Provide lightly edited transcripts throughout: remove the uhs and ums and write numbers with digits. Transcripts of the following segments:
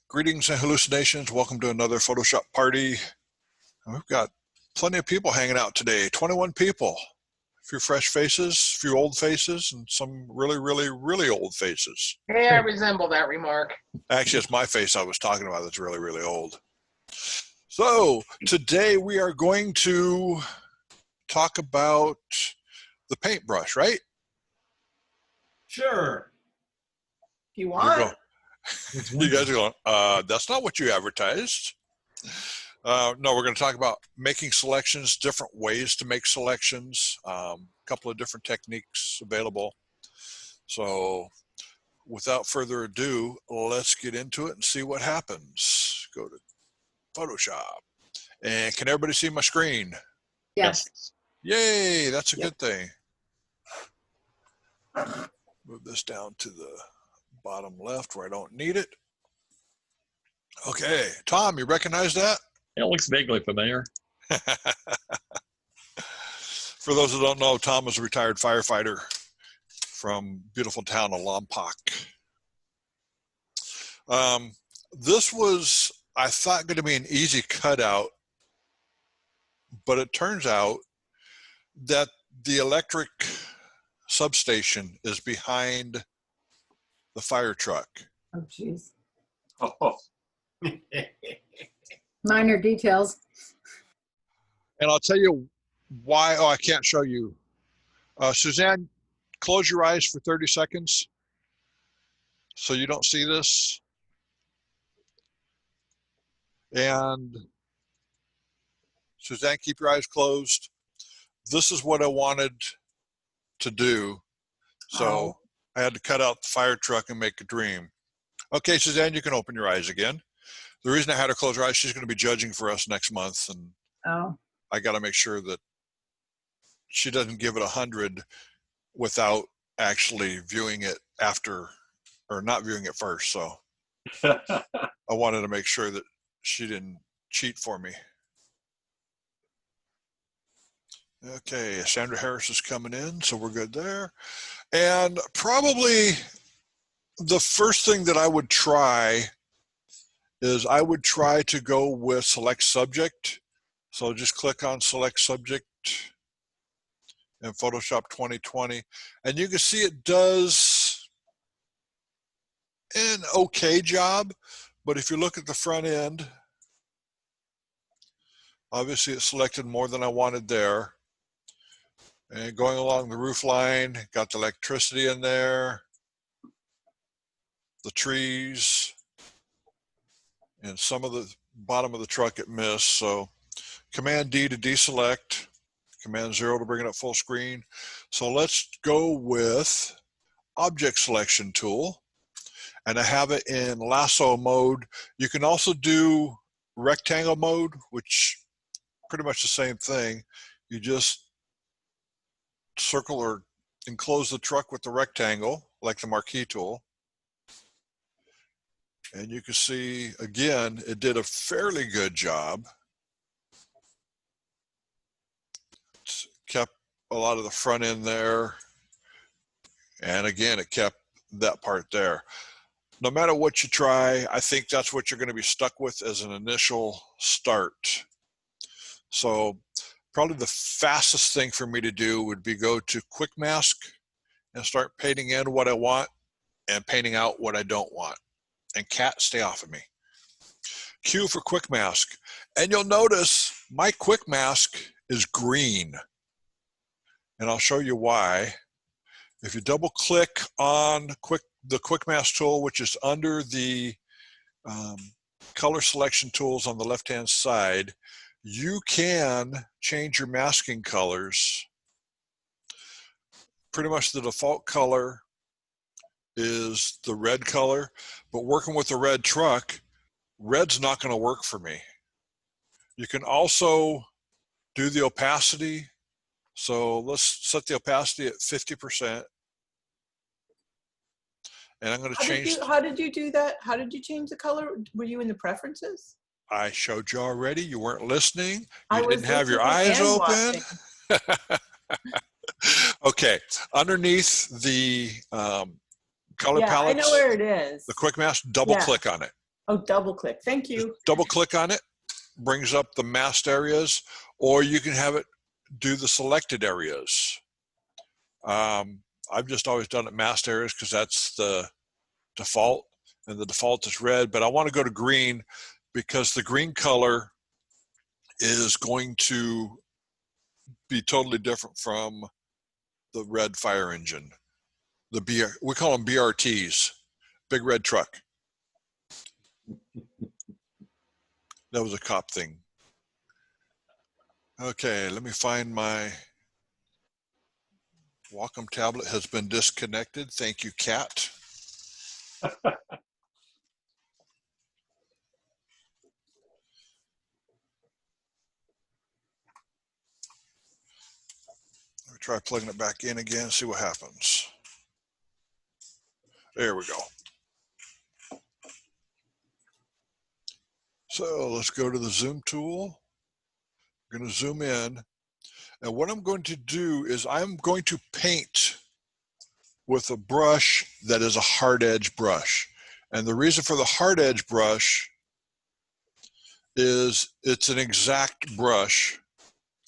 Greetings and hallucinations. Welcome to another Photoshop party. We've got plenty of people hanging out today, 21 people. A few fresh faces, a few old faces, and some really old faces. Hey, I resemble that remark. Actually, it's my face I was talking about that's really old. So today we are going to talk about the paintbrush, right? Sure. If you want. You guys are going, that's not what you advertised. No, we're going to talk about making selections, different ways to make selections, a couple of different techniques available. So without further ado, let's get into it and see what happens. Go to Photoshop. And can everybody see my screen? Yes. Yay, that's a good thing. Move this down to the bottom left where I don't need it. Okay, Tom, you recognize that? It looks vaguely familiar. For those who don't know, Tom is a retired firefighter from beautiful town of Lompoc. This was, I thought, going to be an easy cutout, but it turns out that the electric substation is behind the fire truck. Oh, jeez. Oh. Minor details. And I'll tell you why. Oh, I can't show you. Suzanne, close your eyes for 30 seconds so you don't see this. And Suzanne, keep your eyes closed. This is what I wanted to do. So I had to cut out the fire truck and make a dream. Okay, Suzanne, you can open your eyes again. The reason I had her close her eyes, she's going to be judging for us next month. And I got to make sure that she doesn't give it 100 without actually viewing it after, or not viewing it first. So I wanted to make sure that she didn't cheat for me. Okay, Sandra Harris is coming in, so we're good there. And probably the first thing that I would try is I would try to go with select subject. So just click on select subject in Photoshop 2020. And you can see it does an okay job, but if you look at the front end, obviously it selected more than I wanted there. And going along the roof line, got the electricity in there, the trees, and some of the bottom of the truck it missed. So Command D to deselect, Command 0 to bring it up full screen. So let's go with Object Selection Tool, and I have it in Lasso mode. You can also do rectangle mode, which pretty much the same thing. You just circle or enclose the truck with the rectangle, like the Marquee Tool. And you can see, again, it did a fairly good job. It's kept a lot of the front end there. And again, it kept that part there. No matter what you try, I think that's what you're going to be stuck with as an initial start. So probably the fastest thing for me to do would be go to Quick Mask and start painting in what I want and painting out what I don't want. And cat, stay off of me. Q for Quick Mask. And you'll notice my Quick Mask is green. And I'll show you why. If you double click on the Quick Mask tool, which is under the color selection tools on the left-hand side, you can change your masking colors. Pretty much the default color is the red color, but working with the red truck, red's not going to work for me. You can also do the opacity. So let's set the opacity at 50%. And I'm going to change. How did you do that? How did you change the color? Were you in the preferences? I showed you already. You weren't listening. You didn't have your eyes open. Okay, underneath the color palettes, I know where it is. the Quick Mask, double click on it. Oh, double click. Thank you. Double click on it, brings up the masked areas, or you can have it do the selected areas. I've just always done it masked areas because that's the default, and the default is red, but I want to go to green because the green color is going to be totally different from the red fire engine. We call them BRTs, big red truck. That was a cop thing. Okay, let me find my Wacom tablet has been disconnected. Thank you, Kat. Let me try plugging it back in again, see what happens. There we go. So let's go to the zoom tool. I'm going to zoom in. And what I'm going to do is I'm going to paint with a brush that is a hard edge brush. And the reason for the hard edge brush is it's an exact brush.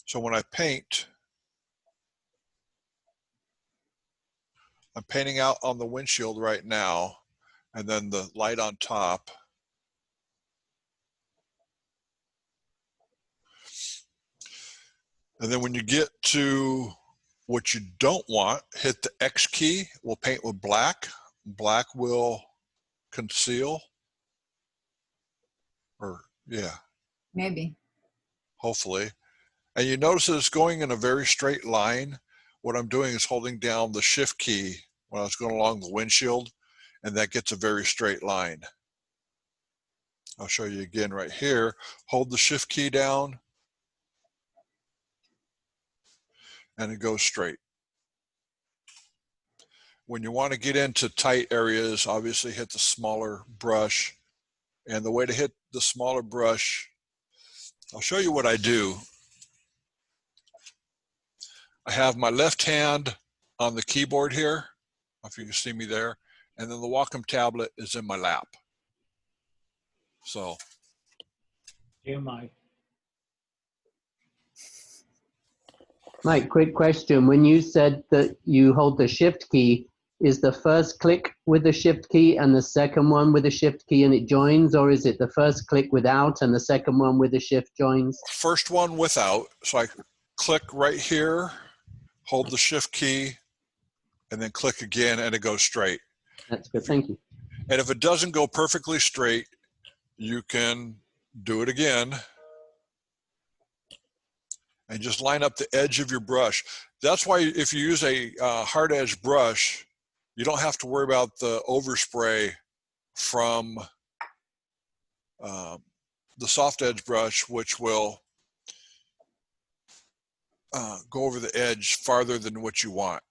So when I paint, I'm painting out on the windshield right now, and then the light on top. And then when you get to what you don't want, hit the X key. We'll paint with black. Black will conceal. Or, yeah, Maybe. hopefully. And you notice that it's going in a very straight line. What I'm doing is holding down the shift key when I was going along the windshield, and that gets a very straight line. I'll show you again right here. Hold the shift key down, and it goes straight. When you want to get into tight areas, obviously hit the smaller brush. And the way to hit the smaller brush, I'll show you what I do. I have my left hand on the keyboard here. I don't know if you can see me there. And then the Wacom tablet is in my lap. So. Yeah, Mike. Mike, quick question. When you said that you hold the shift key, is the first click with the shift key and the second one with the shift key and it joins, or is it the first click without and the second one with the shift joins? First one without. So I click right here, hold the shift key, and then click again, and it goes straight. That's good. Thank you. And if it doesn't go perfectly straight, you can do it again and just line up the edge of your brush. That's why if you use a hard edge brush, you don't have to worry about the overspray from the soft edge brush, which will go over the edge farther than what you want.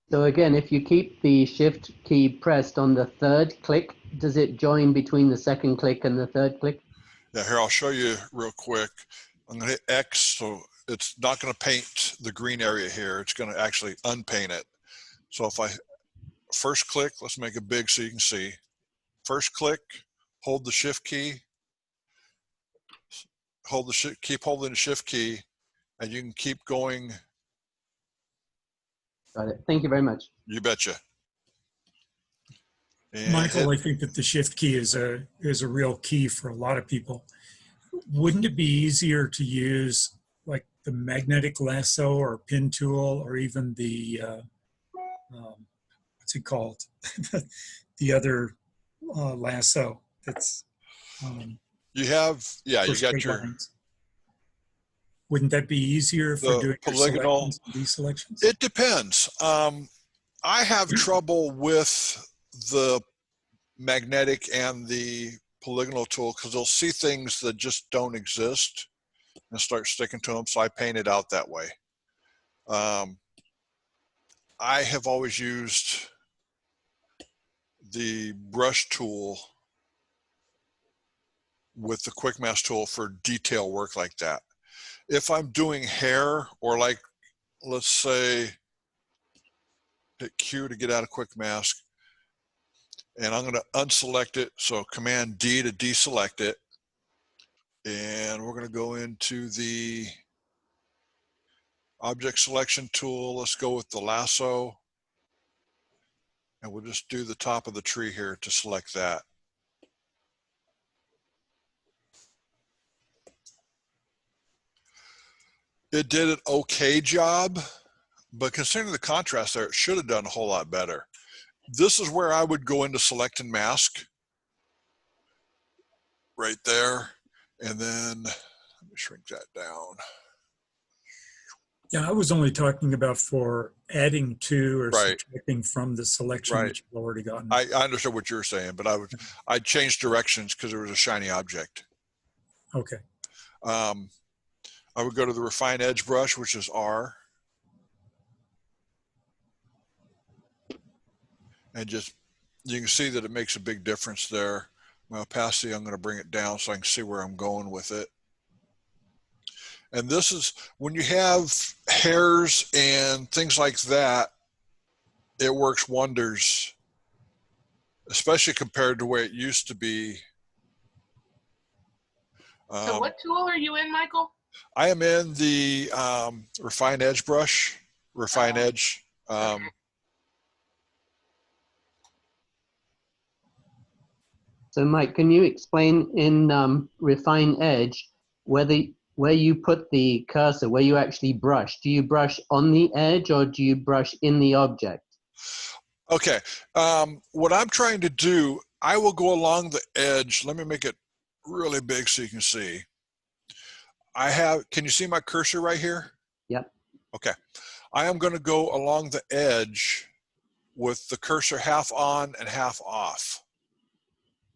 So again, if you keep the shift key pressed on the third click, does it join between the second click and the third click? Yeah, here, I'll show you real quick. I'm gonna hit X, so it's not gonna paint the green area here. It's gonna actually unpaint it. So if I first click, let's make it big so you can see. First click, hold the shift key, keep holding the shift key, and you can keep going. Got it. Thank you very much. You betcha. And Michael, I think that the shift key is a real key for a lot of people. Wouldn't it be easier to use like the magnetic lasso or pin tool, or even the what's it called? The other lasso that's you have, yeah, for you got straight your lines. Wouldn't that be easier for the doing your polygonal. selections and deselections? It depends. I have trouble with the magnetic and the polygonal tool because they'll see things that just don't exist and start sticking to them. So I paint it out that way. I have always used the brush tool with the quick mask tool for detail work like that. If I'm doing hair, or like, let's say, hit Q to get out of quick mask. And I'm going to unselect it. So Command D to deselect it. And we're going to go into the object selection tool. Let's go with the lasso. And we'll just do the top of the tree here to select that. It did an okay job, but considering the contrast there, it should have done a whole lot better. This is where I would go into select and mask right there. And then let me shrink that down. Yeah, I was only talking about for adding to or Right. subtracting from the selection Right. that you've already gotten. I understood what you were saying, but I'd change directions because there was a shiny object. Okay. I would go to the refine edge brush, which is R. And just, you can see that it makes a big difference there. My opacity, I'm going to bring it down so I can see where I'm going with it. And this is, when you have hairs and things like that, it works wonders, especially compared to where it used to be. So what tool are you in, Michael? I am in the refine edge brush, refine edge. Okay. So Mike, can you explain in refine edge where you put the cursor, where you actually brush? Do you brush on the edge or do you brush in the object? Okay, what I'm trying to do, I will go along the edge. Let me make it really big so you can see. Can you see my cursor right here? Yep. Okay, I am going to go along the edge with the cursor half on and half off.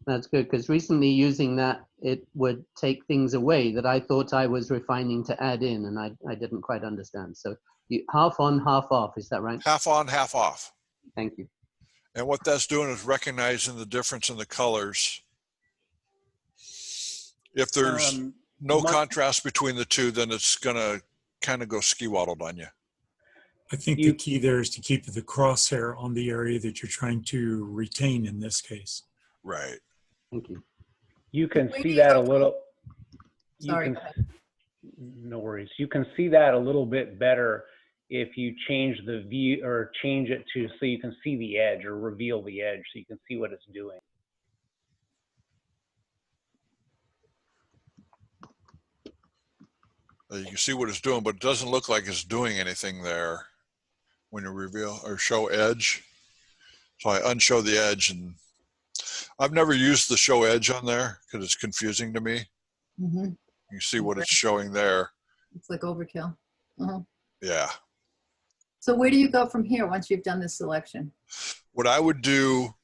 That's good, because recently using that, it would take things away that I thought I was refining to add in, and I didn't quite understand. So you half on, half off, is that right? Half on, half off. Thank you. And what that's doing is recognizing the difference in the colors. If there's no contrast between the two, then it's going to kind of go ski-waddled on you. I think the key there is to keep the crosshair on the area that you're trying to retain in this case. Right. Thank you. You can Where do see you that go a little. You Sorry, can, go ahead. no worries. You can see that a little bit better if you change the view or change it to so you can see the edge or reveal the edge so you can see what it's doing. You can see what it's doing, but it doesn't look like it's doing anything there when you reveal or show edge. So I unshow the edge, and I've never used the show edge on there because it's confusing to me. Mm-hmm. You see what it's showing there. It's like overkill. Uh-huh. Yeah. So where do you go from here once you've done this selection? What I would do,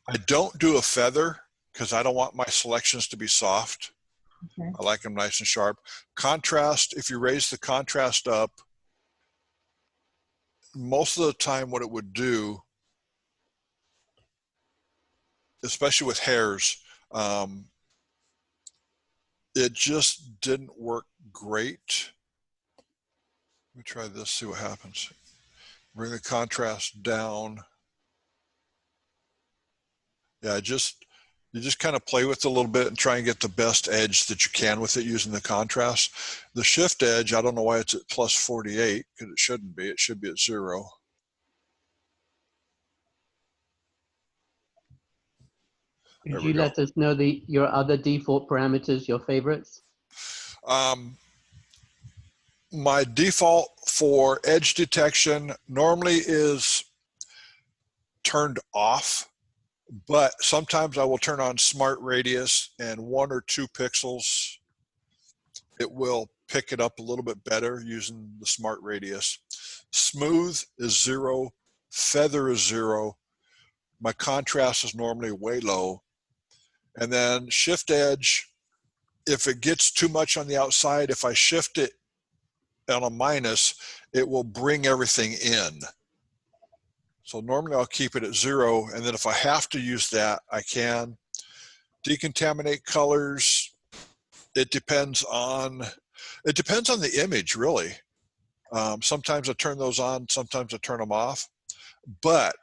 I don't do a feather because I don't want my selections to be soft. Okay. I like them nice and sharp. Contrast, if you raise the contrast up, most of the time what it would do, especially with hairs, it just didn't work great. Let me try this, see what happens. Bring the contrast down. Yeah, you just kind of play with it a little bit and try and get the best edge that you can with it using the contrast. The shift edge, I don't know why it's at plus 48 because it shouldn't be. It should be at 0. Could you let us know your other default parameters, your favorites? My default for edge detection normally is turned off, but sometimes I will turn on smart radius, and 1 or 2 pixels, it will pick it up a little bit better using the smart radius. Smooth is 0, feather is 0. My contrast is normally way low. And then shift edge, if it gets too much on the outside, if I shift it on a minus, it will bring everything in. So normally I'll keep it at 0, and then if I have to use that, I can. Decontaminate colors, it depends on the image, really. Sometimes I turn those on, sometimes I turn them off. But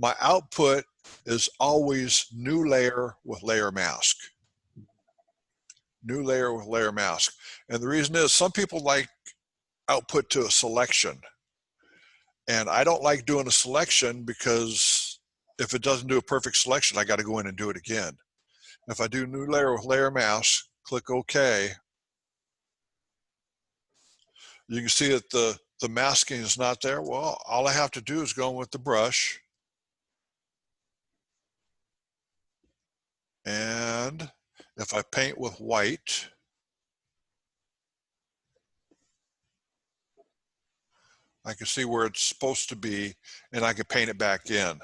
my output is always new layer with layer mask. New layer with layer mask. And the reason is some people like output to a selection. And I don't like doing a selection because if it doesn't do a perfect selection, I got to go in and do it again. If I do new layer with layer mask, click OK, you can see that the masking is not there. Well, all I have to do is go in with the brush. And if I paint with white, I can see where it's supposed to be, and I can paint it back in.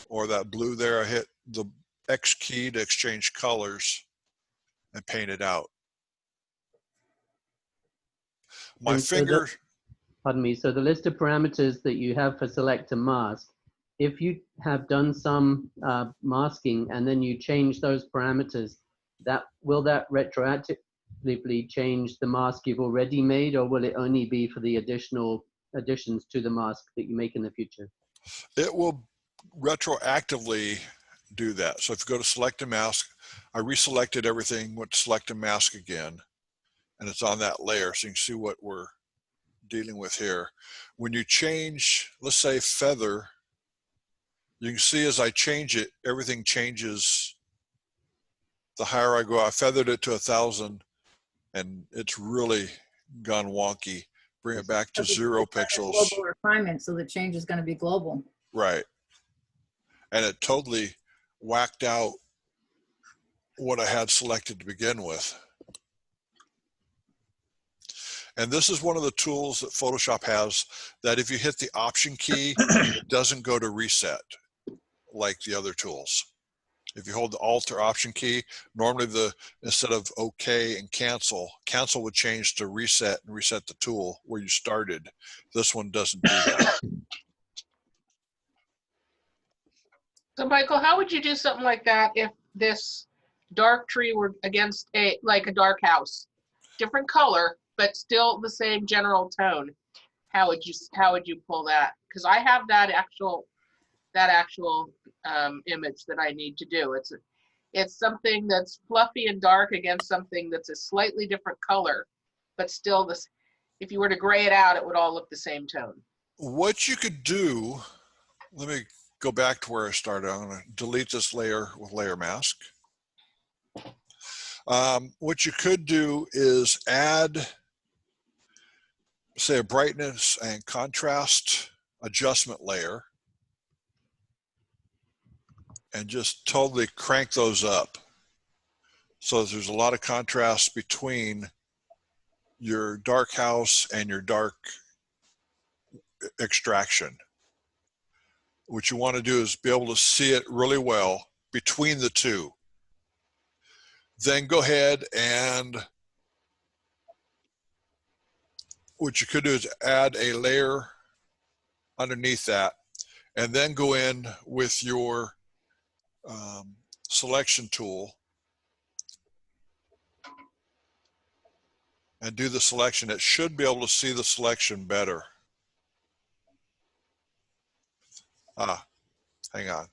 Or that blue there, I hit the X key to exchange colors and paint it out. My And so finger, pardon me, so the list of parameters that you have for select and mask, if you have done some masking and then you change those parameters, will that retroactively change the mask you've already made, or will it only be for the additions to the mask that you make in the future? it will retroactively do that. So if you go to select and mask, I reselected everything, went to select and mask again, and it's on that layer, so you can see what we're dealing with here. When you change, let's say feather, you can see as I change it, everything changes. The higher I go, I feathered it to 1,000 and it's really gone wonky. Bring it back to 0 pixels. Global refinement, so the change is going to be global. Right. And it totally whacked out what I had selected to begin with. And this is one of the tools that Photoshop has that if you hit the Option key, it doesn't go to reset like the other tools. If you hold the Alt or Option key, normally instead of OK and cancel would change to reset and reset the tool where you started. This one doesn't do that. So Michael, how would you do something like that if this dark tree were against a dark house? Different color, but still the same general tone. How would you pull that? Because I have that actual image that I need to do. It's something that's fluffy and dark against something that's a slightly different color, but still this. If you were to gray it out, it would all look the same tone. What you could do, let me go back to where I started. I'm going to delete this layer with layer mask. What you could do is add, say, a brightness and contrast adjustment layer and just totally crank those up. So there's a lot of contrast between your dark house and your dark extraction. What you want to do is be able to see it really well between the two. Then go ahead and what you could do is add a layer underneath that and then go in with your selection tool and do the selection. It should be able to see the selection better. Hang on.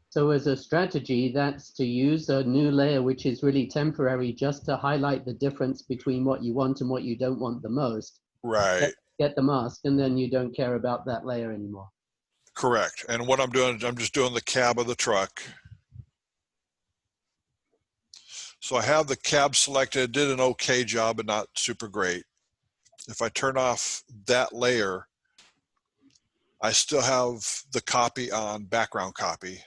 So as a strategy, that's to use a new layer, which is really temporary, just to highlight the difference between what you want and what you don't want the most. Right. Get the mask, and then you don't care about that layer anymore. Correct. And what I'm doing is I'm just doing the cab of the truck. So I have the cab selected, did an okay job, but not super great. If I turn off that layer, I still have the copy on background copy.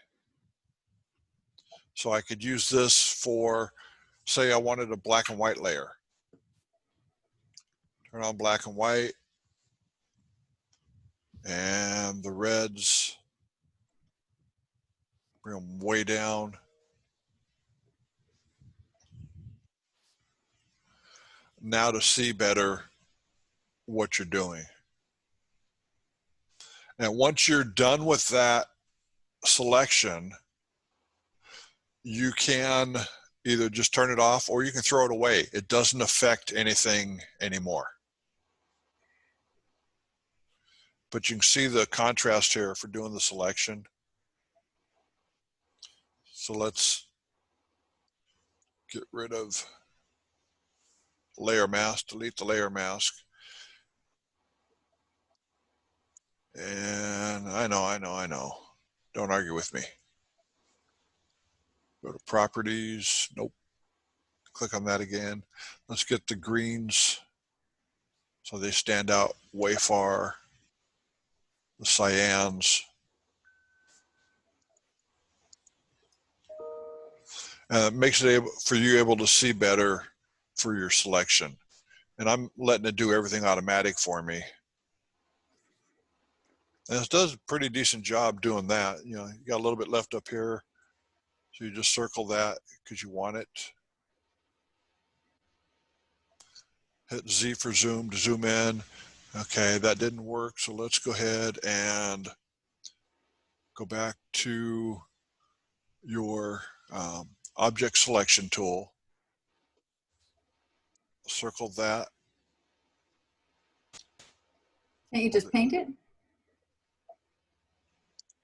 So I could use this for, say I wanted a black and white layer. Turn on black and white. And the reds, bring them way down. Now to see better what you're doing. And once you're done with that selection, you can either just turn it off or you can throw it away. It doesn't affect anything anymore. but you can see the contrast here for doing the selection. So let's get rid of layer mask, delete the layer mask. And I know. Don't argue with me. Go to properties. Nope. Click on that again. Let's get the greens so they stand out way far. The cyans. It makes it able for you able to see better for your selection. And I'm letting it do everything automatic for me. And it does a pretty decent job doing that. You know, you got a little bit left up here. So you just circle that because you want it. Hit Z for zoom to zoom in. Okay, that didn't work. So let's go ahead and go back to your object selection tool. Circle that. Can't you just paint it?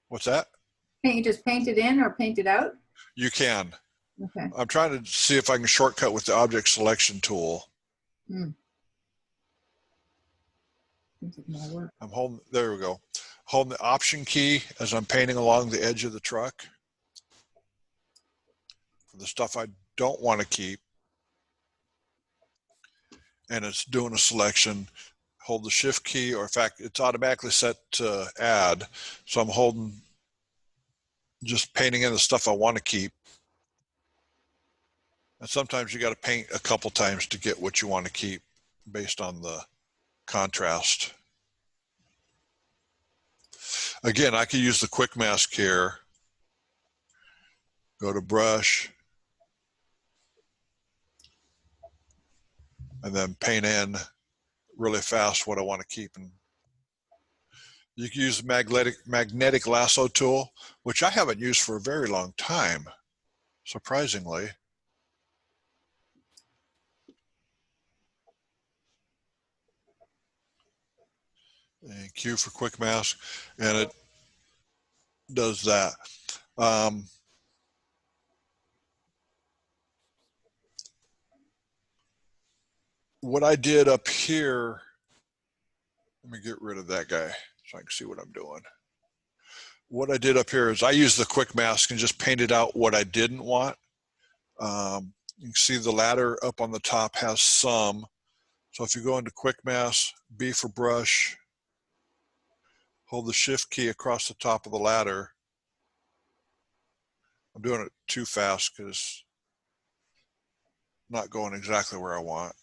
What's that? Can't you just paint it in or paint it out? You can. Okay. I'm trying to see if I can shortcut with the object selection tool. Seems like more work. I'm holding, there we go. Holding the option key as I'm painting along the edge of the truck. For the stuff I don't want to keep. And it's doing a selection. Hold the shift key, or in fact, it's automatically set to add. So I'm holding, just painting in the stuff I want to keep. And sometimes you got to paint a couple times to get what you want to keep based on the contrast. Again, I could use the quick mask here. Go to brush. And then paint in really fast what I want to keep. And you can use the magnetic lasso tool, which I haven't used for a very long time, surprisingly. And Q for quick mask, and it does that. What I did up here, let me get rid of that guy so I can see what I'm doing. What I did up here is I used the quick mask and just painted out what I didn't want. You can see the ladder up on the top has some. So if you go into quick mask, B for brush, hold the shift key across the top of the ladder. I'm doing it too fast because it's not going exactly where I want.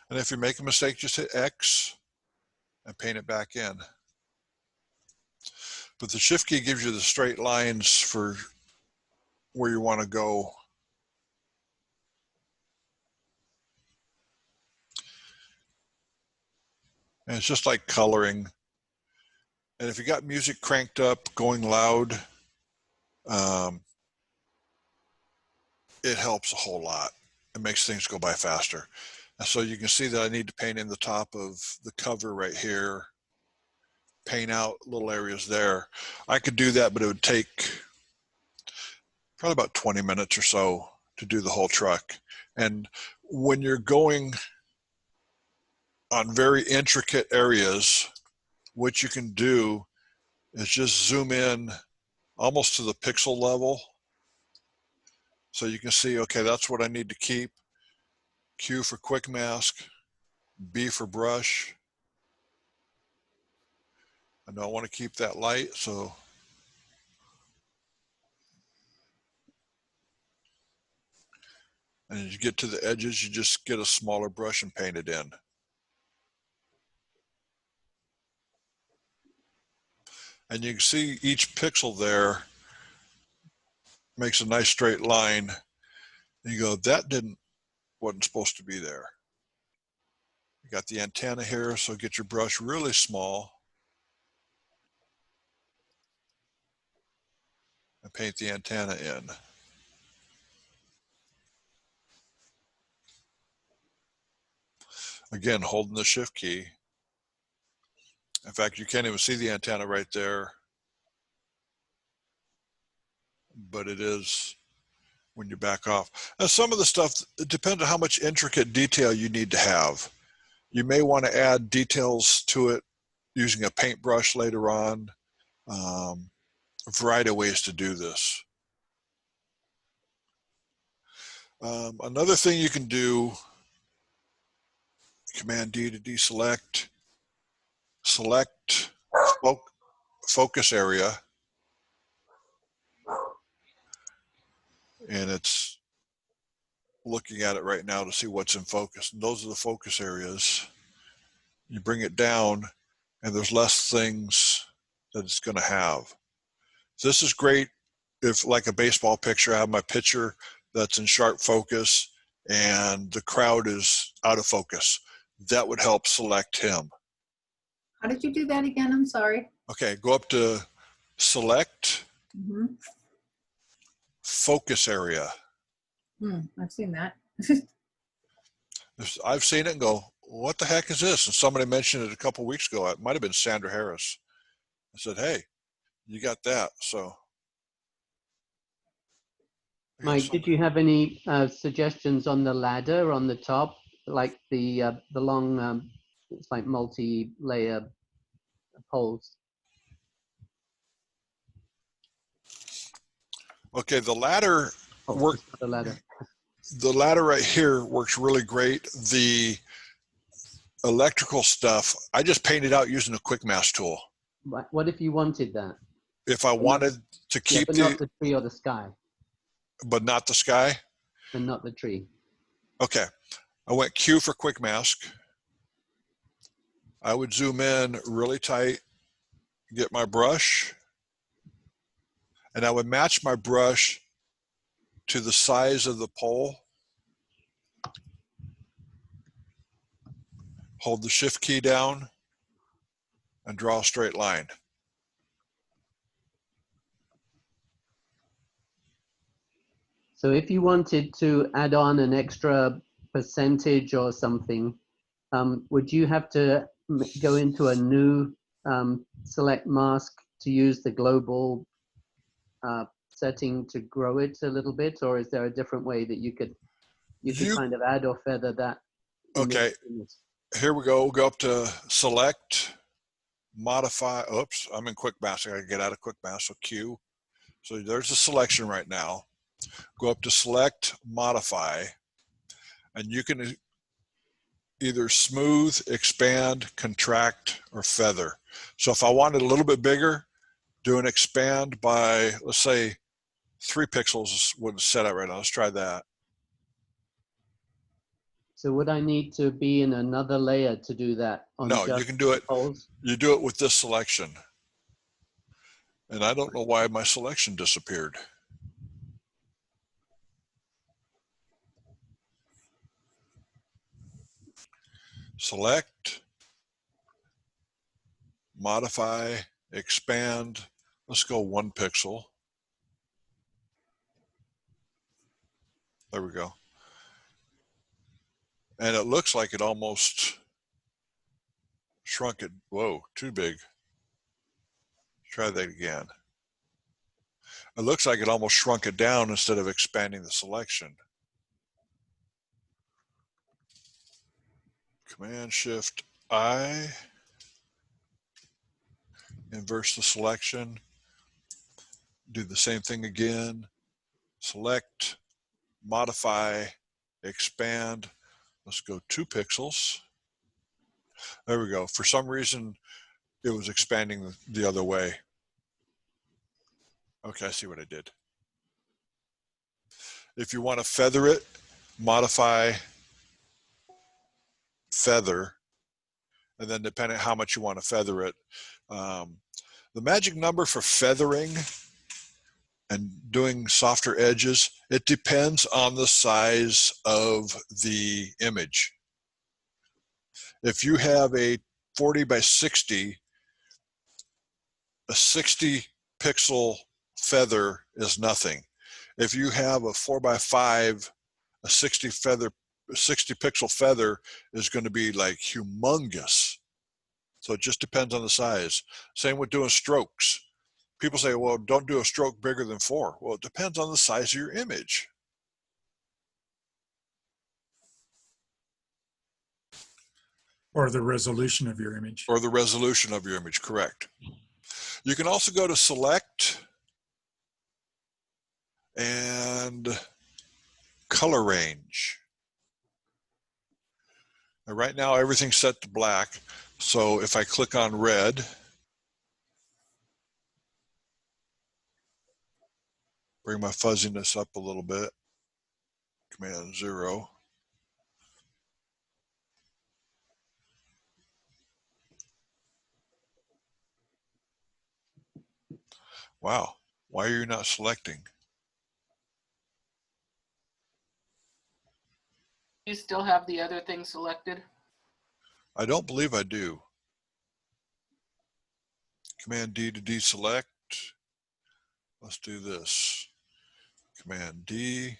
And if you make a mistake, just hit X and paint it back in. But the shift key gives you the straight lines for where you want to go. And it's just like coloring. And if you got music cranked up, going loud, it helps a whole lot. It makes things go by faster. And so you can see that I need to paint in the top of the cover right here, paint out little areas there. I could do that, but it would take probably about 20 minutes or so to do the whole truck. And when you're going on very intricate areas, what you can do is just zoom in almost to the pixel level. So you can see, okay, that's what I need to keep. Q for quick mask, B for brush. I don't want to keep that light, so and as you get to the edges, you just get a smaller brush and paint it in. And you can see each pixel there makes a nice straight line. And you go, that wasn't supposed to be there. You got the antenna here, so get your brush really small and paint the antenna in. Again, holding the shift key. In fact, you can't even see the antenna right there, but it is when you back off. And some of the stuff, it depends on how much intricate detail you need to have. You may want to add details to it using a paintbrush later on. A variety of ways to do this. Another thing you can do, Command D to deselect, select focus area, and it's looking at it right now to see what's in focus. And those are the focus areas. You bring it down and there's less things that it's going to have. This is great if, like a baseball picture, I have my pitcher that's in sharp focus and the crowd is out of focus. That would help select him. How did you do that again? I'm sorry. Okay, go up to select Mhm. focus area. I've seen that. I've seen it and go, what the heck is this? And somebody mentioned it a couple weeks ago. It might have been Sandra Harris. I said, hey, you got that. So, Mike, did you have any suggestions on the ladder on the top, like the long, it's like multi-layer poles? Okay, the ladder Oh, work. it's not a ladder. The ladder right here works really great. The electrical stuff, I just painted out using a quick mask tool. What if you wanted that? If I wanted to keep but not the tree or the sky, but not the sky. and not the tree. Okay, I went Q for quick mask. I would zoom in really tight, get my brush, and I would match my brush to the size of the pole. Hold the shift key down and draw a straight line. So if you wanted to add on an extra percentage or something, would you have to go into a new select mask to use the global setting to grow it a little bit, or is there a different way that you could kind of add or feather that? Okay, here we go. We'll go up to select, modify. Oops, I'm in quick mask. I gotta get out of quick mask. So Q. So there's a selection right now. Go up to select, modify, and you can either smooth, expand, contract, or feather. So if I wanted a little bit bigger, do an expand by, let's say, 3 pixels is what it's set at right now. Let's try that. So would I need to be in another layer to do that? No, you can do it. Poles? You do it with this selection. And I don't know why my selection disappeared. Select, modify, expand. Let's go 1 pixel. There we go. And it looks like it almost shrunk it. Whoa, too big. Try that again. It looks like it almost shrunk it down instead of expanding the selection. Command Shift I, inverse the selection, do the same thing again, select, modify, expand. Let's go 2 pixels. There we go. For some reason, it was expanding the other way. Okay, I see what I did. If you want to feather it, modify, feather, and then depending on how much you want to feather it. The magic number for feathering and doing softer edges, it depends on the size of the image. If you have a 40 by 60, a 60 pixel feather is nothing. If you have a 4x5, a 60 pixel feather is going to be like humongous. So it just depends on the size. Same with doing strokes. People say, well, don't do a stroke bigger than 4. Well, it depends on the size of your image. Or the resolution of your image. Or the resolution of your image, correct. You can also go to select and color range. Now, right now, everything's set to black. So if I click on red, bring my fuzziness up a little bit, Command 0. Wow, why are you not selecting? You still have the other thing selected? I don't believe I do. Command D to deselect. Let's do this. Command D,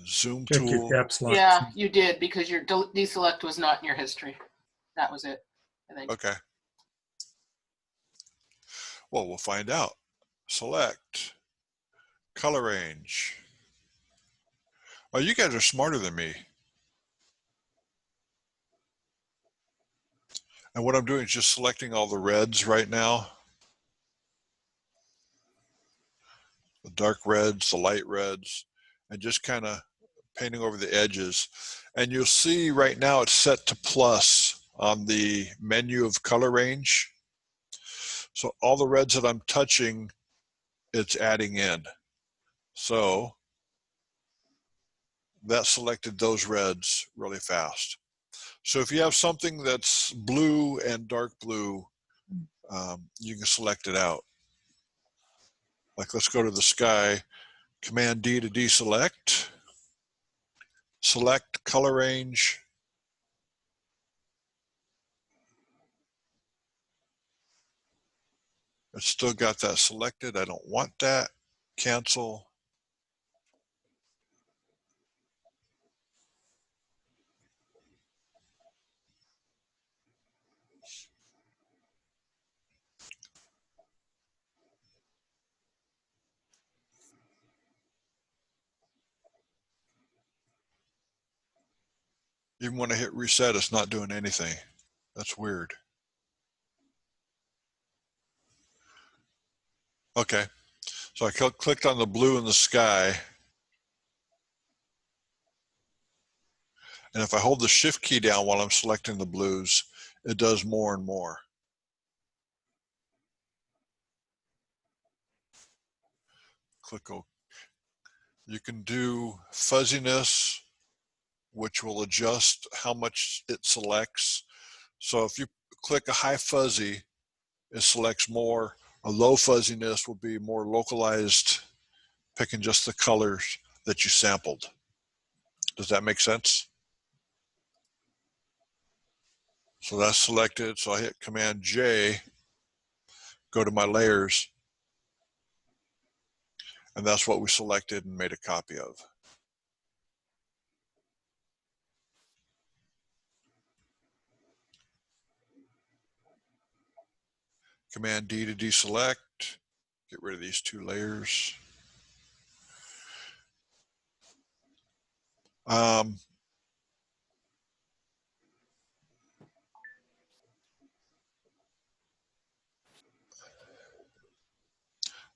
zoom Check tool. your caps lock. Yeah, you did, because your deselect was not in your history. That was it, I think. Okay. Well, we'll find out. Select, color range. Oh, you guys are smarter than me. And what I'm doing is just selecting all the reds right now. The dark reds, the light reds, and just kind of painting over the edges. And you'll see right now it's set to plus on the menu of color range. So all the reds that I'm touching, it's adding in. So that selected those reds really fast. So if you have something that's blue and dark blue, you can select it out. Like let's go to the sky, Command D to deselect, select color range. It's still got that selected. I don't want that. Cancel. Even when I hit reset, it's not doing anything. That's weird. Okay, so I clicked on the blue in the sky. And if I hold the shift key down while I'm selecting the blues, it does more and more. Click OK. You can do fuzziness, which will adjust how much it selects. So if you click a high fuzzy, it selects more. A low fuzziness will be more localized, picking just the colors that you sampled. Does that make sense? So that's selected. So I hit Command J, go to my layers, and that's what we selected and made a copy of. Command D to deselect, get rid of these 2 layers.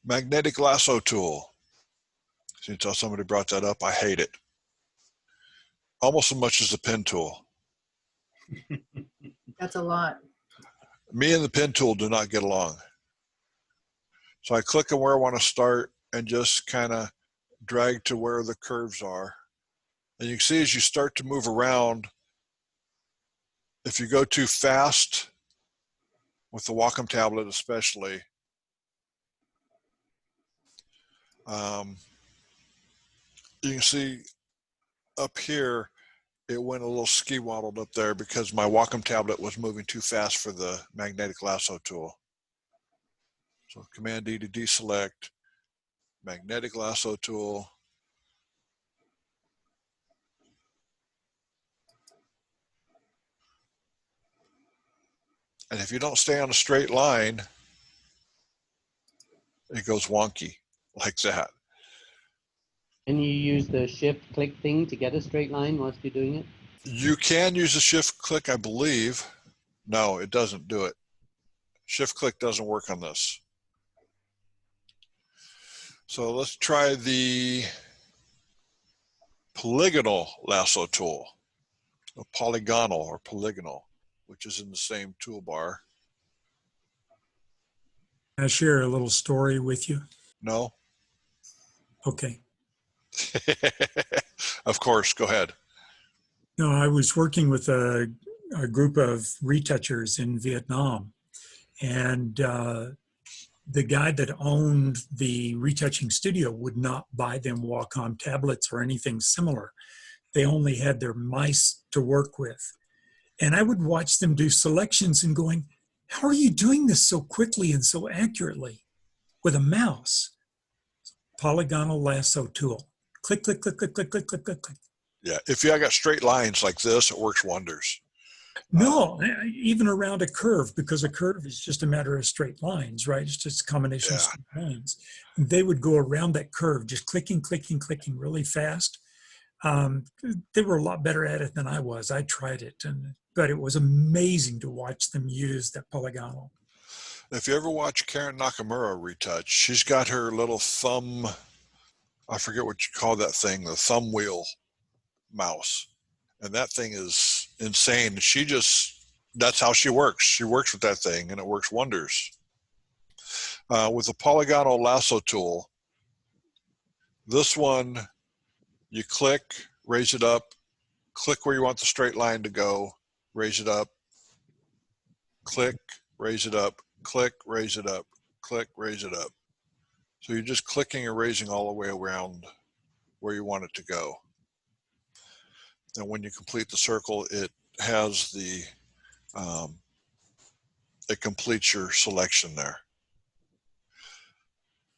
Magnetic Lasso tool. Since somebody brought that up, I hate it. Almost as much as the pen tool. That's a lot. Me and the pen tool do not get along. So I click on where I want to start and just kind of drag to where the curves are. And you can see as you start to move around, if you go too fast, with the Wacom tablet especially, you can see up here, it went a little ski-waddled up there because my Wacom tablet was moving too fast for the magnetic lasso tool. So Command D to deselect, magnetic lasso tool. And if you don't stay on a straight line, it goes wonky like that. Can you use the shift click thing to get a straight line whilst you're doing it? You can use a shift click, I believe. No, it doesn't do it. Shift click doesn't work on this. So let's try the polygonal lasso tool, a polygonal or polygonal, which is in the same toolbar. Can I share a little story with you? No? Okay. Of course, go ahead. No, I was working with a group of retouchers in Vietnam, and the guy that owned the retouching studio would not buy them Wacom tablets or anything similar. They only had their mice to work with. And I would watch them do selections and going, how are you doing this so quickly and so accurately with a mouse? Polygonal lasso tool. Click, click, click, click, click, click, click, click, click. Yeah, if you got straight lines like this, it works wonders. No, even around a curve, because a curve is just a matter of straight lines, right? It's just a combination of straight lines. And they would go around that curve, just clicking, clicking, clicking really fast. They were a lot better at it than I was. I tried it, but it was amazing to watch them use that polygonal. If you ever watch Karen Nakamura retouch, she's got her little thumb, I forget what you call that thing, the thumb wheel mouse. And that thing is insane. She just, that's how she works. She works with that thing and it works wonders. With the polygonal lasso tool, this one, you click, raise it up, click where you want the straight line to go, raise it up, click, raise it up, click, raise it up, click, raise it up. So you're just clicking and raising all the way around where you want it to go. And when you complete the circle, it has the, it completes your selection there.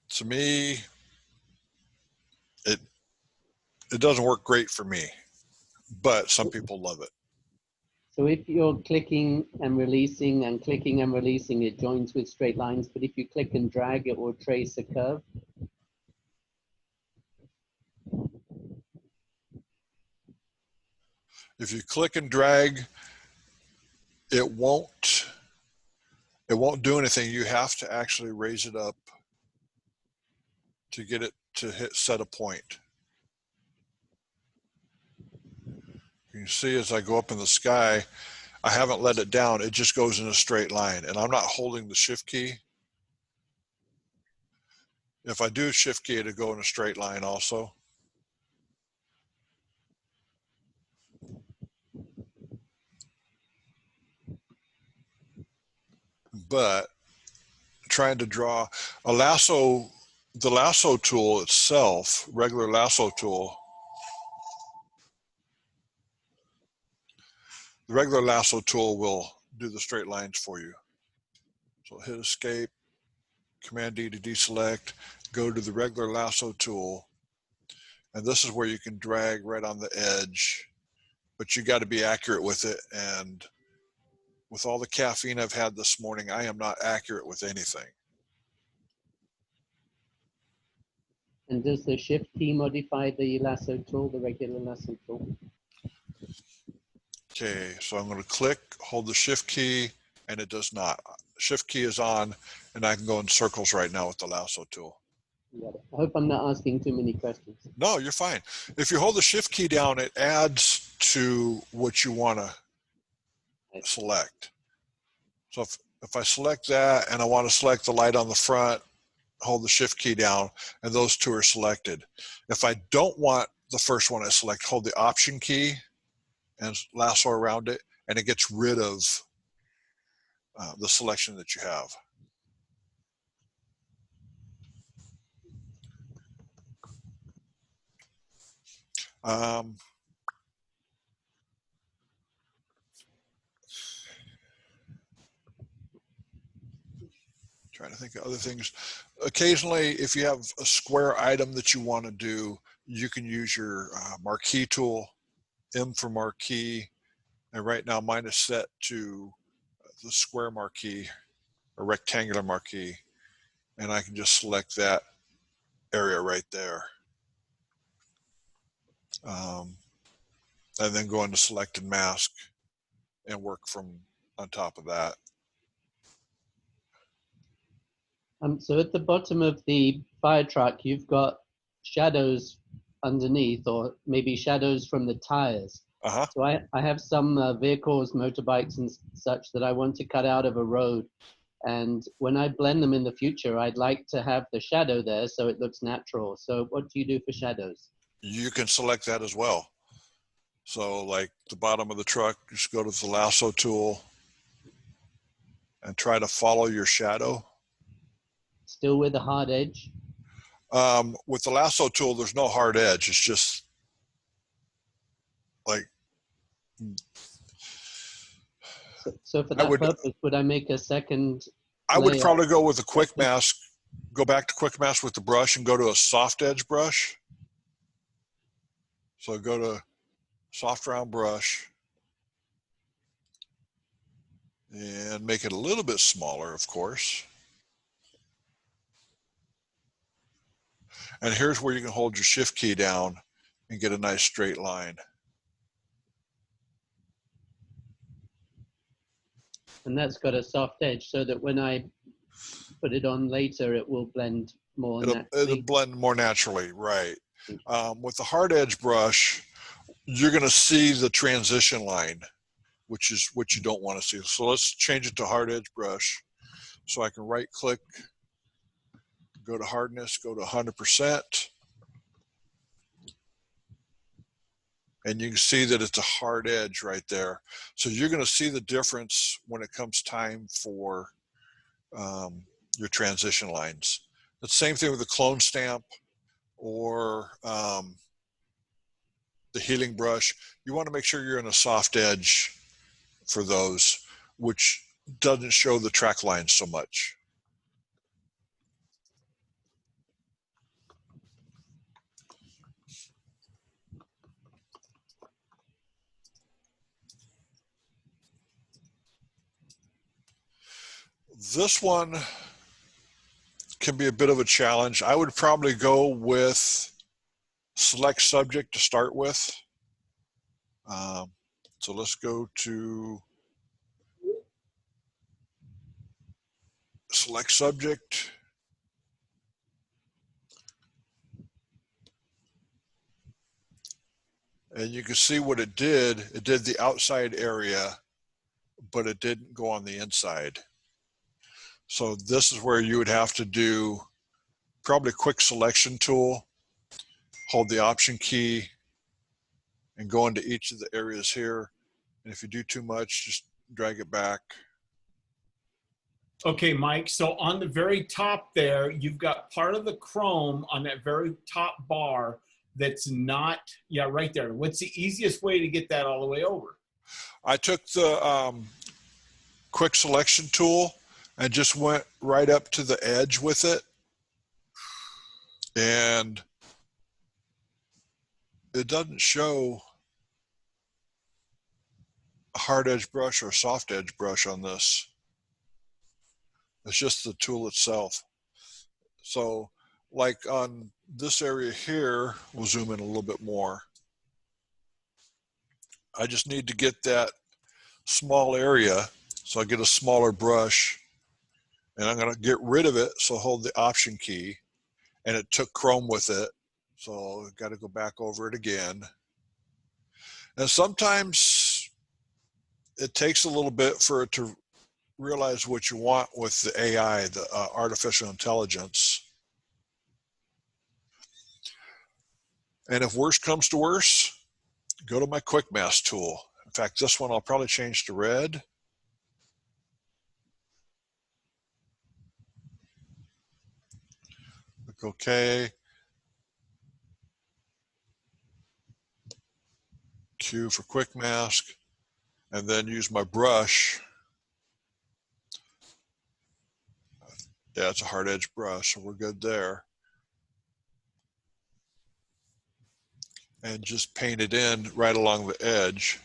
To me, it doesn't work great for me, but some people love it. So if you're clicking and releasing and clicking and releasing, it joins with straight lines. But if you click and drag, it will trace a curve. If you click and drag, it won't do anything. You have to actually raise it up to get it to hit set a point. You can see as I go up in the sky, I haven't let it down. It just goes in a straight line and I'm not holding the shift key. If I do shift key, it'll go in a straight line also. But trying to draw a lasso, the lasso tool itself, regular lasso tool, the regular lasso tool will do the straight lines for you. So hit escape, Command D to deselect, go to the regular lasso tool. And this is where you can drag right on the edge, but you got to be accurate with it. And with all the caffeine I've had this morning, I am not accurate with anything. And does the shift key modify the lasso tool, the regular lasso tool? Okay, so I'm going to click, hold the shift key, and it does not. Shift key is on, and I can go in circles right now with the lasso tool. Got it. I hope I'm not asking too many questions. No, you're fine. If you hold the shift key down, it adds to what you want to select. So if I select that and I want to select the light on the front, hold the shift key down, and those two are selected. If I don't want the first one I select, hold the option key and lasso around it, and it gets rid of the selection that you have. Trying to think of other things. Occasionally, if you have a square item that you want to do, you can use your Marquee tool, M for marquee. And right now mine is set to the square marquee or rectangular marquee. And I can just select that area right there. And then go into selected mask and work from on top of that. So at the bottom of the fire truck, you've got shadows underneath, or maybe shadows from the tires. Uh-huh. So I have some vehicles, motorbikes and such that I want to cut out of a road. And when I blend them in the future, I'd like to have the shadow there so it looks natural. So what do you do for shadows? You can select that as well. So like the bottom of the truck, just go to the Lasso tool and try to follow your shadow. Still with a hard edge? With the Lasso tool, there's no hard edge. It's just like. So for that purpose, would I make a second I would layer? probably go with a quick mask, go back to quick mask with the brush and go to a soft edge brush. So go to soft round brush and make it a little bit smaller, of course. And here's where you can hold your shift key down and get a nice straight line. And that's got a soft edge so that when I put it on later, it will blend more naturally. It'll blend more naturally, right. With the hard edge brush, you're going to see the transition line, which is what you don't want to see. So let's change it to hard edge brush. So I can right click, go to hardness, go to 100%. And you can see that it's a hard edge right there. So you're going to see the difference when it comes time for your transition lines. The same thing with the clone stamp or the healing brush. You want to make sure you're in a soft edge for those, which doesn't show the track lines so much. This one can be a bit of a challenge. I would probably go with select subject to start with. So let's go to select subject. And you can see what it did. It did the outside area, but it didn't go on the inside. So this is where you would have to do probably a quick selection tool, hold the option key and go into each of the areas here. And if you do too much, just drag it back. Okay, Mike, so on the very top there, you've got part of the chrome on that very top bar that's not, yeah, right there. What's the easiest way to get that all the way over? I took the quick selection tool and just went right up to the edge with it. And it doesn't show a hard edge brush or a soft edge brush on this. It's just the tool itself. So like on this area here, we'll zoom in a little bit more. I just need to get that small area. So I get a smaller brush and I'm going to get rid of it. So hold the option key and it took chrome with it. So I've got to go back over it again. And sometimes it takes a little bit for it to realize what you want with the AI, the artificial intelligence. And if worse comes to worse, go to my quick mask tool. In fact, this one I'll probably change to red. Click OK. Q for quick mask, and then use my brush Yeah, it's a hard edge brush, so we're good there. And just paint it in right along the edge.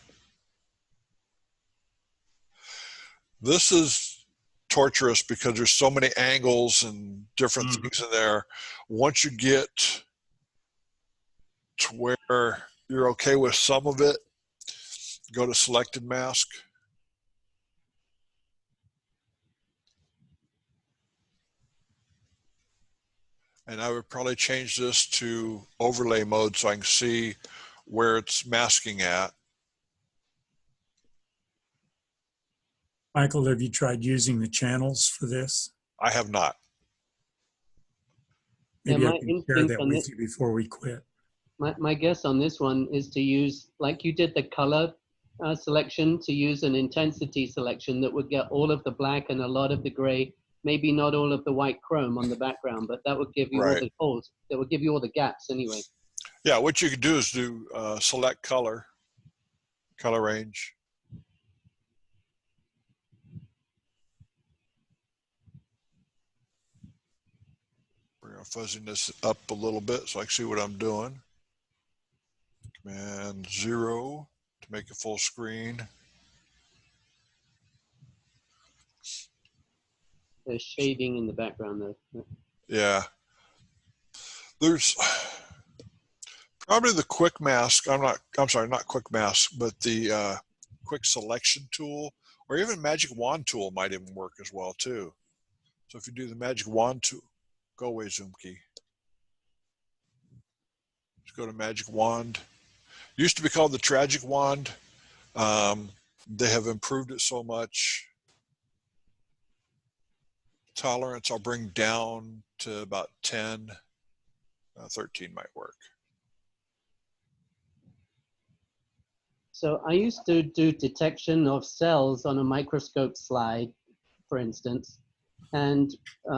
This is torturous because there's so many angles and different things in there. Once you get to where you're okay with some of it, go to selected mask. And I would probably change this to overlay mode so I can see where it's masking at. Michael, have you tried using the channels for this? I have not. Maybe Yeah, I my can share instinct that on with this, you before we quit. my guess on this one is to use, like you did the color selection, to use an intensity selection that would get all of the black and a lot of the gray, maybe not all of the white chrome on the background, but that would give you all Right. the holes. That would give you all the gaps anyway. Yeah, what you could do is do select color range. Bring our fuzziness up a little bit so I can see what I'm doing. Command 0 to make it full screen. There's shading in the background though. Yeah. There's probably the quick mask. I'm sorry, not quick mask, but the quick selection tool, or even magic wand tool might even work as well too. So if you do the magic wand tool, go away zoom key. Just go to magic wand. Used to be called the tragic wand. They have improved it so much. Tolerance I'll bring down to about 10. 13 might work. So I used to do detection of cells on a microscope slide, for instance, and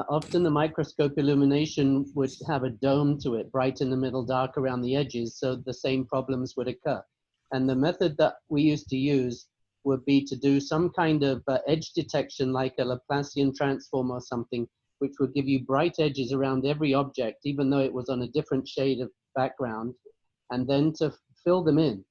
often the microscope illumination would have a dome to it, bright in the middle, dark around the edges, so the same problems would occur. And the method that we used to use would be to do some kind of edge detection, like a Laplacian transform or something, which would give you bright edges around every object, even though it was on a different shade of background, and then to fill them in.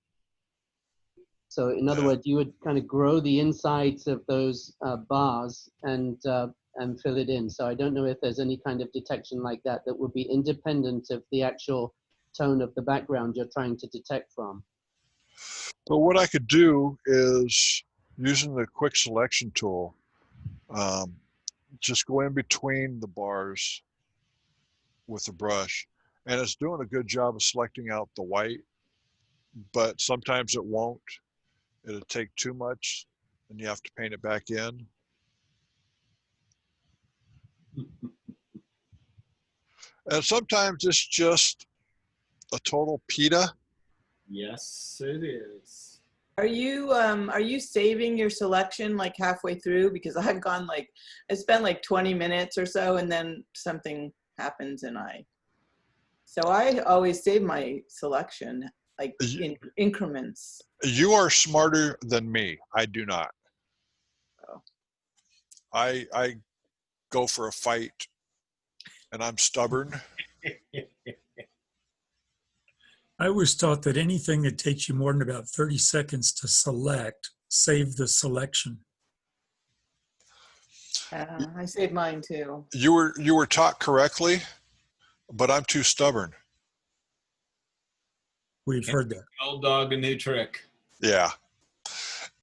So in other words, you would kind of grow the insides of those bars and fill it in. So I don't know if there's any kind of detection like that that would be independent of the actual tone of the background you're trying to detect from. But what I could do is, using the quick selection tool, just go in between the bars with the brush, and it's doing a good job of selecting out the white, but sometimes it won't. It'll take too much and you have to paint it back in. And sometimes it's just a total PETA. Yes, it is. Are you saving your selection like halfway through? Because I've gone like, I spent like 20 minutes or so and then something happens and so I always save my selection like in increments. You are smarter than me. I do not. Oh. I go for a fight and I'm stubborn. I was taught that anything that takes you more than about 30 seconds to select, save the selection. I saved mine too. You were taught correctly, but I'm too stubborn. We've heard that. Old dog, a new trick. Yeah.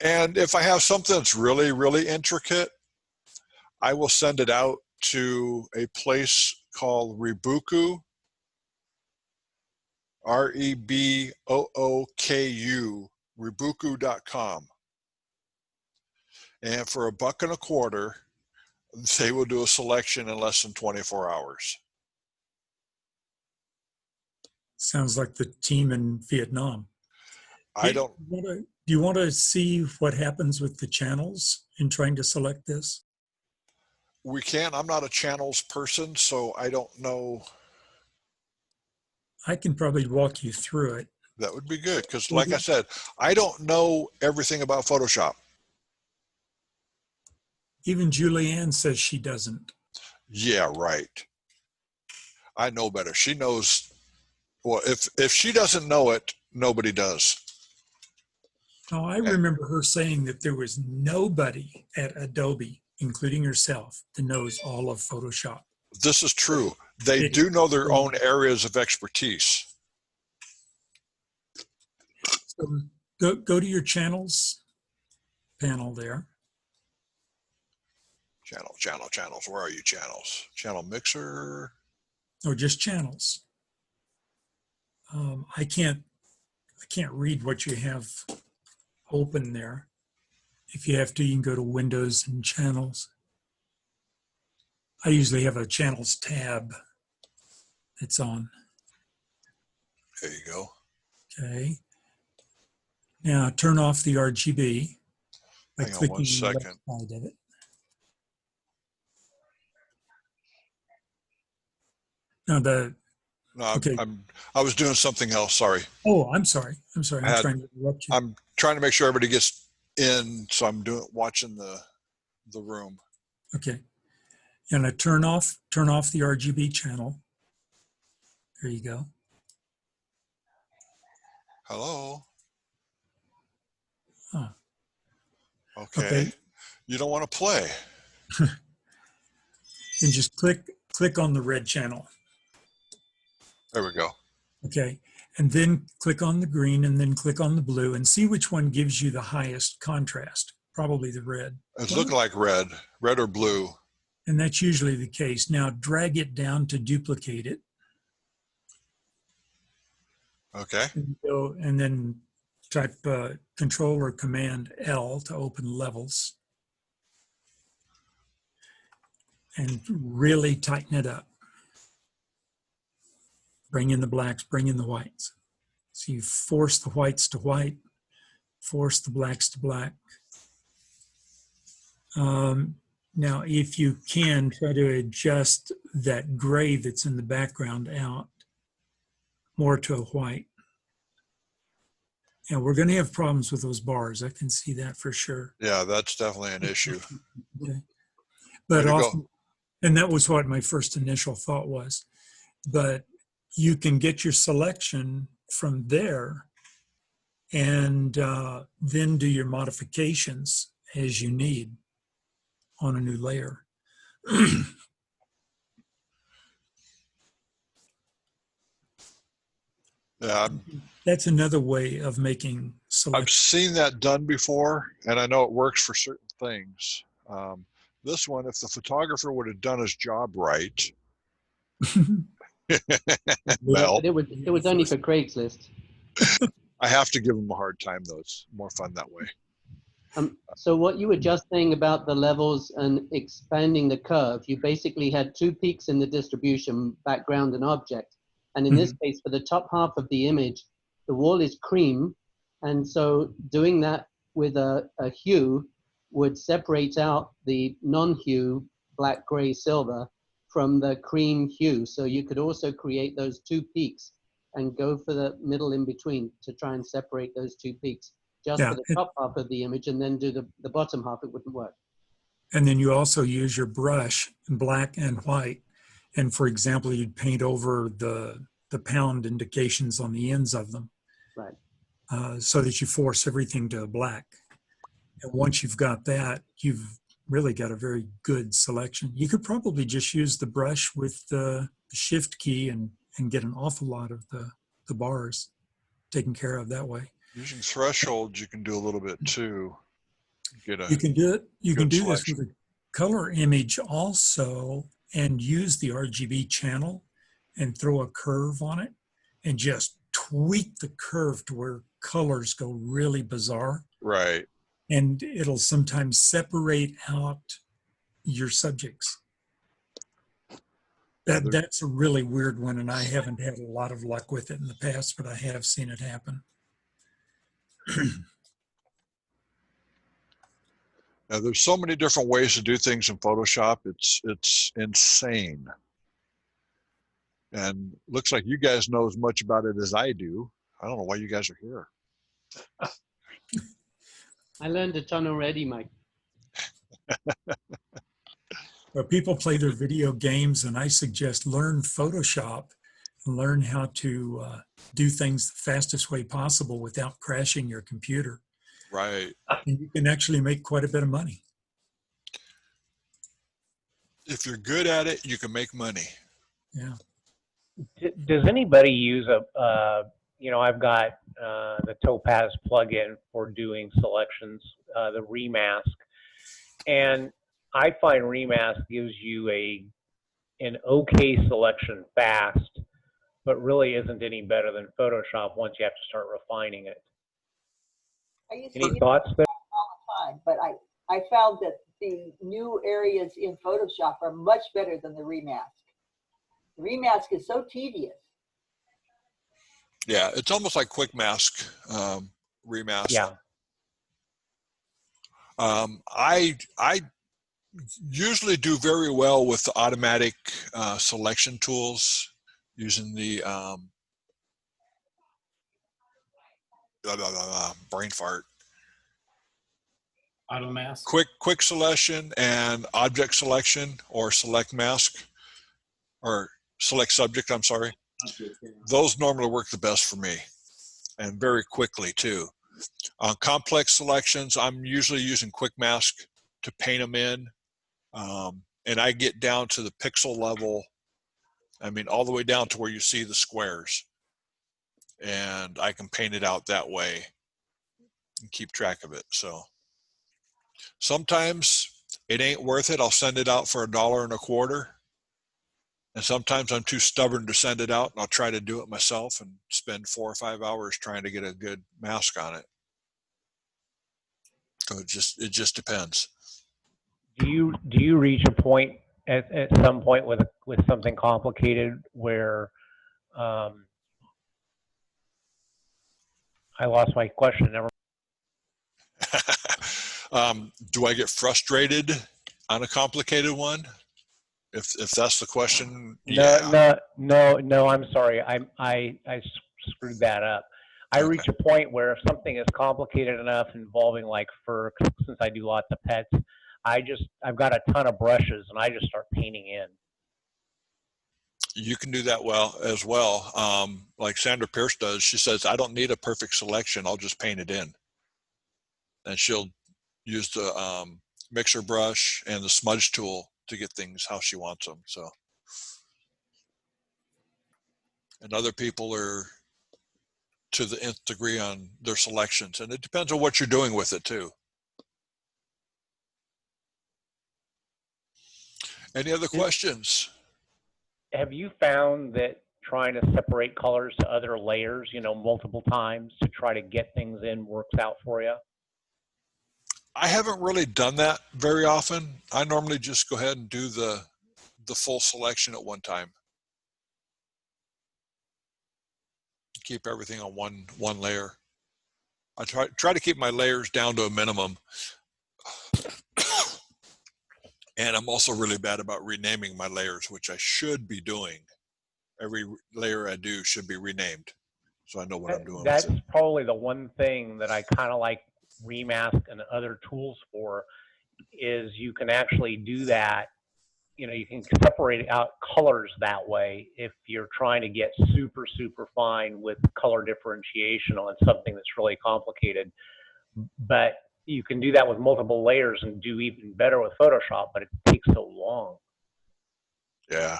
And if I have something that's really, really intricate, I will send it out to a place called Rebooku, Rebooku, Rebooku.com. And for $1.25, they will do a selection in less than 24 hours. Sounds like the team in Vietnam. I don't. Do you want to see what happens with the channels in trying to select this? We can. I'm not a channels person, so I don't know. I can probably walk you through it. That would be good, because like I said, I don't know everything about Photoshop. Even Julianne says she doesn't. Yeah, right. I know better. She knows. Well, if she doesn't know it, nobody does. Oh, I remember her saying that there was nobody at Adobe, including herself, that knows all of Photoshop. This is true. They It- do know their own areas of expertise. So go to your channels panel there. Channels. Where are you, channels? Channel mixer. Or just channels. I can't read what you have open there. If you have to, you can go to Windows and Channels. I usually have a Channels tab that's on. There you go. Okay. Now turn off the RGB by Hang on clicking one on the left second. side of it. Now No, okay. I was doing something else. Sorry. Oh, I'm sorry. I'm sorry. I had- I'm trying to interrupt you. I'm trying to make sure everybody gets in, so I'm watching the room. Okay. And I turn off the RGB channel. There you go. Hello. Huh. Okay. Okay. You don't want to play. And just click on the red channel. There we go. Okay. And then click on the green and then click on the blue and see which one gives you the highest contrast. Probably the red. It's looking like red or blue. And that's usually the case. Now drag it down to duplicate it. Okay. And then type Control or Command L to open levels. And really tighten it up. Bring in the blacks, bring in the whites. So you force the whites to white, force the blacks to black. Now, if you can, try to adjust that gray that's in the background out more to a white. And we're going to have problems with those bars. I can see that for sure. Yeah, that's definitely an issue. Okay. But Way to often, go. and that was what my first initial thought was. But you can get your selection from there and then do your modifications as you need on a new layer. Yeah, That's another way of making I've selection. seen that done before, and I know it works for certain things. This one, if the photographer would have done his job right, Mel, But it was only for Craigslist. I have to give him a hard time though. It's more fun that way. So what you were just saying about the levels and expanding the curve, you basically had two peaks in the distribution, background and object. And in this case, for the top half of the image, the wall is cream. And so doing that with a hue would separate out the non-hue, black, gray, silver from the cream hue. So you could also create those two peaks and go for the middle in between to try and separate those two peaks. Just for the top half of the image and then do the bottom half, it wouldn't work. And then you also use your brush in black and white. And for example, you'd paint over the pound indications on the ends of them. Right. So that you force everything to black. And once you've got that, you've really got a very good selection. You could probably just use the brush with the shift key and get an awful lot of the bars taken care of that way. Using thresholds, you can do a little bit too. You can do it. You can do this selection. with a color image also and use the RGB channel and throw a curve on it and just tweak the curve to where colors go really bizarre. Right. And it'll sometimes separate out your subjects. That's a really weird one, and I haven't had a lot of luck with it in the past, but I have seen it happen. Now, there's so many different ways to do things in Photoshop. It's insane. And looks like you guys know as much about it as I do. I don't know why you guys are here. I learned a ton already, Mike. But people play their video games, and I suggest learn Photoshop and learn how to do things the fastest way possible without crashing your computer. Right. And you can actually make quite a bit of money. If you're good at it, you can make money. Yeah. Does anybody use you know, I've got the Topaz plugin for doing selections, the Remask, and I find Remask gives you an okay selection fast, but really isn't any better than Photoshop once you have to start refining it. I used to Any use thoughts there? it all the time, but I found that the new areas in Photoshop are much better than the Remask. The Remask is so tedious. Yeah, it's almost like Quick Mask, Remask. Yeah. I usually do very well with the automatic selection tools using the brain fart. Auto mask. Quick selection and object selection, or select mask, or select subject, I'm sorry. Those normally work the best for me, and very quickly too. On complex selections, I'm usually using Quick Mask to paint them in. And I get down to the pixel level. I mean, all the way down to where you see the squares. And I can paint it out that way and keep track of it. So sometimes it ain't worth it. I'll send it out for $1.25. And sometimes I'm too stubborn to send it out, and I'll try to do it myself and spend 4 or 5 hours trying to get a good mask on it. So it just depends. Do you reach a point at some point with something complicated where I lost my question? Never. Do I get frustrated on a complicated one? If that's the question, yeah. No. I'm sorry. I screwed that up. I Okay. reach a point where if something is complicated enough, involving like fur, since I do lots of pets, I've got a ton of brushes and I just start painting in. You can do that as well. Like Sandra Pierce does. She says, I don't need a perfect selection. I'll just paint it in. And she'll use the mixer brush and the smudge tool to get things how she wants them. So, and other people are to the nth degree on their selections, and it depends on what you're doing with it too. Any other questions? Have you found that trying to separate colors to other layers, you know, multiple times to try to get things in works out for you? I haven't really done that very often. I normally just go ahead and do the full selection at one time. Keep everything on one layer. I try to keep my layers down to a minimum. And I'm also really bad about renaming my layers, which I should be doing. Every layer I do should be renamed, so I know what I'm doing. That's probably the one thing that I kind of like Remask and other tools for, is you can actually do that. You know, you can separate out colors that way if you're trying to get super fine with color differentiation on something that's really complicated. But you can do that with multiple layers and do even better with Photoshop, but it takes so long. Yeah,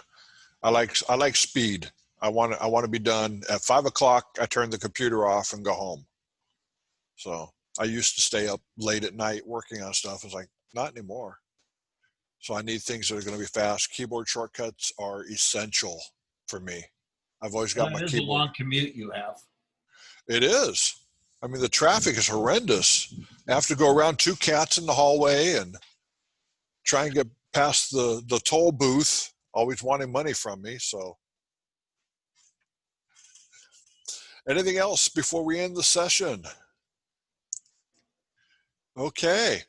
I like speed. I want to be done at 5 o'clock. I turn the computer off and go home. So I used to stay up late at night working on stuff. It's like, not anymore. So I need things that are going to be fast. Keyboard shortcuts are essential for me. I've always got my It is keyboard. a long commute you have. It is. I mean, the traffic is horrendous. I have to go around 2 cats in the hallway and try and get past the toll booth, always wanting money from me. So anything else before we end the session? Okay.